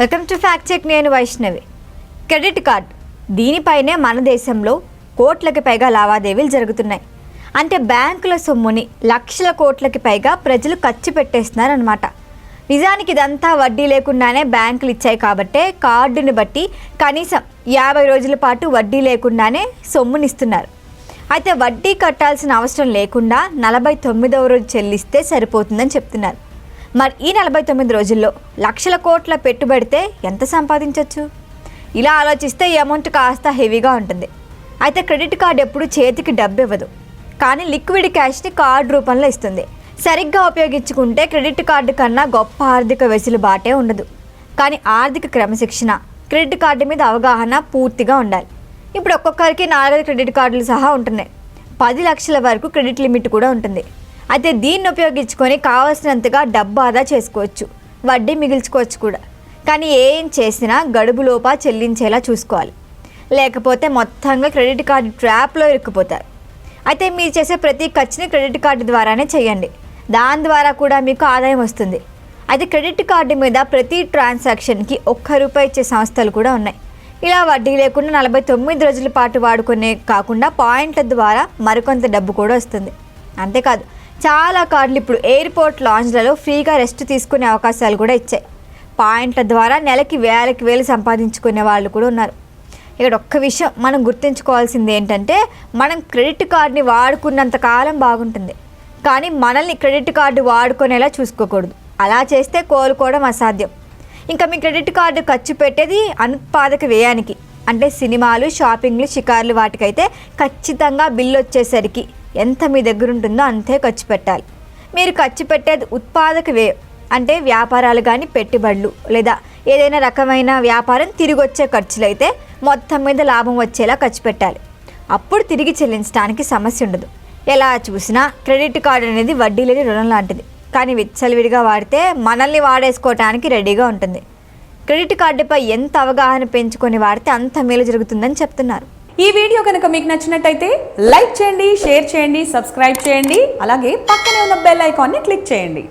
Welcome to fact check. నేను Vaishnavi. Credit card దీనిపైనే మన దేశంలో కోట్లకి పైగా లావాదేవీలు జరుగుతున్నాయి. అంటే బ్యాంకుల సొమ్ముని లక్షల కోట్లకి పైగా ప్రజలు ఖర్చు పెట్టేస్తున్నారనమాట. నిజానికి ఇదంతా వడ్డీ లేకుండానే బ్యాంకులు ఇచ్చాయి కాబట్టే కార్డుని బట్టి కనీసం 50 రోజుల పాటు వడ్డీ లేకుండానే సొమ్మునిస్తున్నారు. అయితే వడ్డీ కట్టాల్సిన అవసరం లేకుండా 49వ రోజు చెల్లిస్తే సరిపోతుందని చెప్తున్నారు. మరి ఈ 49 రోజుల్లో లక్షల కోట్ల పెట్టుబడితే ఎంత సంపాదించవచ్చు? ఇలా ఆలోచిస్తే ఈ అమౌంట్ కాస్త హెవీగా ఉంటుంది. అయితే క్రెడిట్ కార్డు ఎప్పుడు చేతికి డబ్బు ఇవ్వదు, కానీ లిక్విడ్ క్యాష్ని కార్డు రూపంలో ఇస్తుంది. సరిగ్గా ఉపయోగించుకుంటే క్రెడిట్ కార్డు కన్నా గొప్ప ఆర్థిక వెసులుబాటే ఉండదు. కానీ ఆర్థిక క్రమశిక్షణ, క్రెడిట్ కార్డు మీద అవగాహన పూర్తిగా ఉండాలి. ఇప్పుడు ఒక్కొక్కరికి 4 క్రెడిట్ కార్డులు సహా ఉంటున్నాయి. 10 లక్షల వరకు క్రెడిట్ లిమిట్ కూడా ఉంటుంది. అయితే దీన్ని ఉపయోగించుకొని కావాల్సినంతగా డబ్బు ఆదా చేసుకోవచ్చు, వడ్డీ మిగిల్చుకోవచ్చు కూడా. కానీ ఏం చేసినా గడువులోపా చెల్లించేలా చూసుకోవాలి, లేకపోతే మొత్తంగా క్రెడిట్ కార్డు ట్రాప్లో ఇరుక్కుపోతారు. అయితే మీరు చేసే ప్రతి ఖర్చుని క్రెడిట్ కార్డు ద్వారానే చేయండి. దాని ద్వారా కూడా మీకు ఆదాయం వస్తుంది. అయితే క్రెడిట్ కార్డు మీద ప్రతి ట్రాన్సాక్షన్కి ₹1 ఇచ్చే సంస్థలు కూడా ఉన్నాయి. ఇలా వడ్డీ లేకుండా 49 రోజుల పాటు వాడుకునే కాకుండా పాయింట్ల ద్వారా మరికొంత డబ్బు కూడా వస్తుంది. అంతేకాదు, చాలా కార్డులు ఇప్పుడు ఎయిర్పోర్ట్ లాంజ్లలో ఫ్రీగా రెస్ట్ తీసుకునే అవకాశాలు కూడా ఇచ్చాయి. పాయింట్ల ద్వారా నెలకి వేలు సంపాదించుకునే వాళ్ళు కూడా ఉన్నారు. ఇక్కడ ఒక్క విషయం మనం గుర్తుంచుకోవాల్సింది ఏంటంటే, మనం క్రెడిట్ కార్డుని వాడుకున్నంత కాలం బాగుంటుంది, కానీ మనల్ని క్రెడిట్ కార్డు వాడుకునేలా చూసుకోకూడదు. అలా చేస్తే కోలుకోవడం అసాధ్యం. ఇంకా మీ క్రెడిట్ కార్డు ఖర్చు పెట్టేది అనుత్పాదక వ్యయానికి, అంటే సినిమాలు, షాపింగ్లు, షికార్లు, వాటికైతే ఖచ్చితంగా బిల్లు వచ్చేసరికి ఎంత మీ దగ్గర ఉంటుందో అంతే ఖర్చు పెట్టాలి. మీరు ఖర్చు పెట్టేది ఉత్పాదక వ్యయం, అంటే వ్యాపారాలు కానీ, పెట్టుబడులు లేదా ఏదైనా రకమైన వ్యాపారం తిరిగి వచ్చే ఖర్చులైతే మొత్తం మీద లాభం వచ్చేలా ఖర్చు పెట్టాలి. అప్పుడు తిరిగి చెల్లించడానికి సమస్య ఉండదు. ఎలా చూసినా క్రెడిట్ కార్డు అనేది వడ్డీ లేని రుణం లాంటిది, కానీ విచ్చలవిడిగా వాడితే మనల్ని వాడేసుకోవడానికి రెడీగా ఉంటుంది. క్రెడిట్ కార్డుపై ఎంత అవగాహన పెంచుకొని వాడితే అంత మేలు జరుగుతుందని చెప్తున్నారు. ఈ వీడియో కనుక మీకు నచ్చినట్టయితే లైక్ చేయండి, షేర్ చేయండి, సబ్స్క్రైబ్ చేయండి. అలాగే పక్కనే ఉన్న బెల్ ఐకాన్ని క్లిక్ చేయండి.